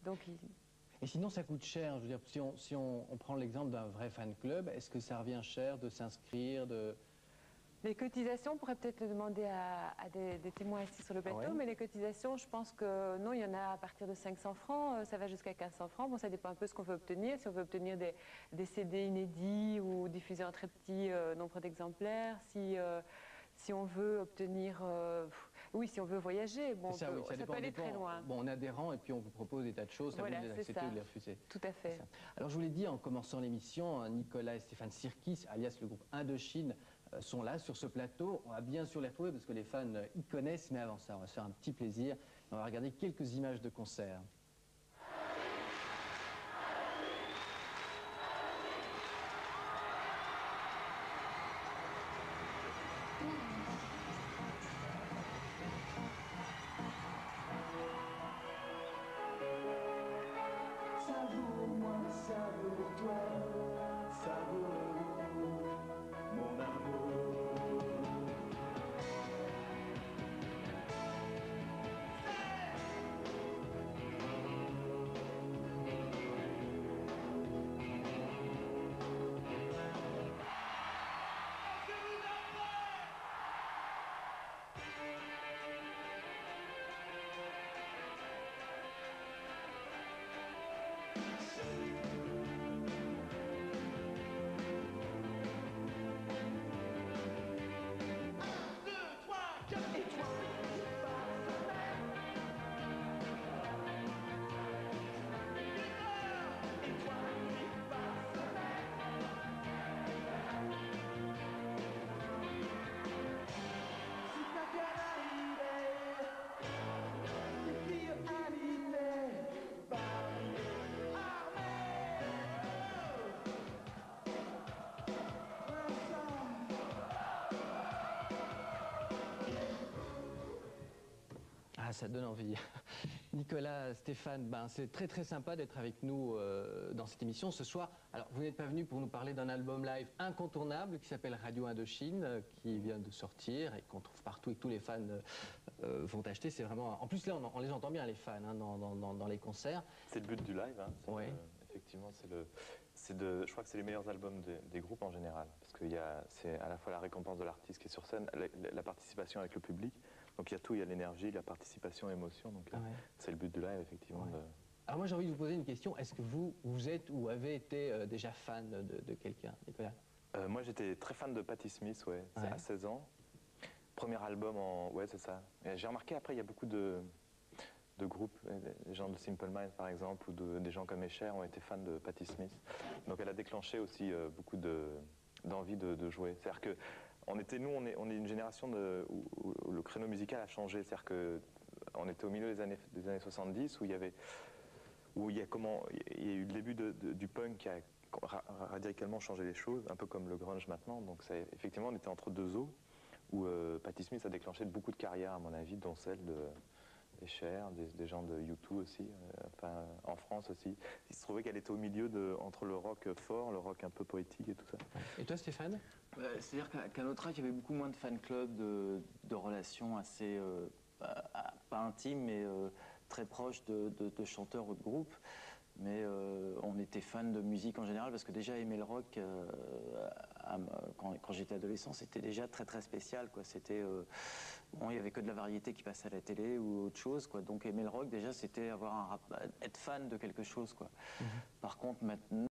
Donc, Et sinon, ça coûte cher. Je veux dire, si on prend l'exemple d'un vrai fan club, est-ce que ça revient cher de s'inscrire, de... les cotisations, on pourrait peut-être le demander à des témoins ici sur le plateau, Ah ouais. mais les cotisations, je pense que non, il y en a à partir de 500 francs, ça va jusqu'à 1500 francs. Bon, ça dépend un peu de ce qu'on veut obtenir. Si on veut obtenir des CD inédits ou diffuser un très petit nombre d'exemplaires, si on veut obtenir, oui, si on veut voyager, bon, C'est ça, oui, ça dépend, peut aller très loin. Bon, on est adhérent et puis on vous propose des tas de choses, ça Voilà, vous de les c'est accepter ça. ou de les refuser. Tout à fait. Alors je vous l'ai dit en commençant l'émission, Nicolas et Stéphane Sirkis, alias le groupe Indochine, sont là sur ce plateau. On va bien sûr les retrouver parce que les fans y connaissent, mais avant ça, on va se faire un petit plaisir. On va regarder quelques images de concert. Savoure-moi, savoure-toi, savoure mon amour. Ah, ça donne envie. Nicolas, Stéphane, ben, c'est très très sympa d'être avec nous dans cette émission ce soir. Alors, vous n'êtes pas venus pour nous parler d'un album live incontournable qui s'appelle Radio Indochine, qui vient de sortir et qu'on trouve partout et que tous les fans vont acheter. C'est vraiment... En plus, là, on les entend bien, les fans, hein, dans les concerts. C'est le but du live, hein. Ouais. Effectivement, je crois que c'est les meilleurs albums des groupes en général, parce que c'est à la fois la récompense de l'artiste qui est sur scène, la participation avec le public, donc il y a tout, il y a l'énergie, la participation, l'émotion, donc Ouais. c'est le but du live, effectivement. Ouais. Alors moi, j'ai envie de vous poser une question. Est-ce que vous êtes ou avez été déjà fan de quelqu'un, Nicolas? Moi, j'étais très fan de Patti Smith, ouais, Ouais. à 16 ans. Premier album ouais, c'est ça. J'ai remarqué, après, il y a beaucoup de groupes, des gens de Simple Minds par exemple, ou des gens comme Escher ont été fans de Patti Smith. Donc elle a déclenché aussi beaucoup d'envie de jouer. C'est-à-dire que on est une génération où le créneau musical a changé. C'est-à-dire que on était au milieu des années 70 où il y a eu le début du punk qui a radicalement changé les choses, un peu comme le grunge maintenant. Donc effectivement, on était entre deux eaux où Patti Smith a déclenché beaucoup de carrières, à mon avis, dont celle Escher, des gens de U2 aussi, enfin, en France aussi. Il se trouvait qu'elle était au milieu entre le rock fort, le rock un peu poétique et tout ça. Et toi, Stéphane? C'est-à-dire qu'à notre âge, il y avait beaucoup moins de fan club, de relations assez, pas intimes, mais très proches de chanteurs ou de groupes. Mais on était fan de musique en général, parce que déjà aimer le rock, quand j'étais adolescent, c'était déjà très très spécial, quoi. C'était, bon, il n'y avait que de la variété qui passait à la télé ou autre chose, quoi. Donc aimer le rock, déjà, c'était être fan de quelque chose, quoi. Par contre, maintenant...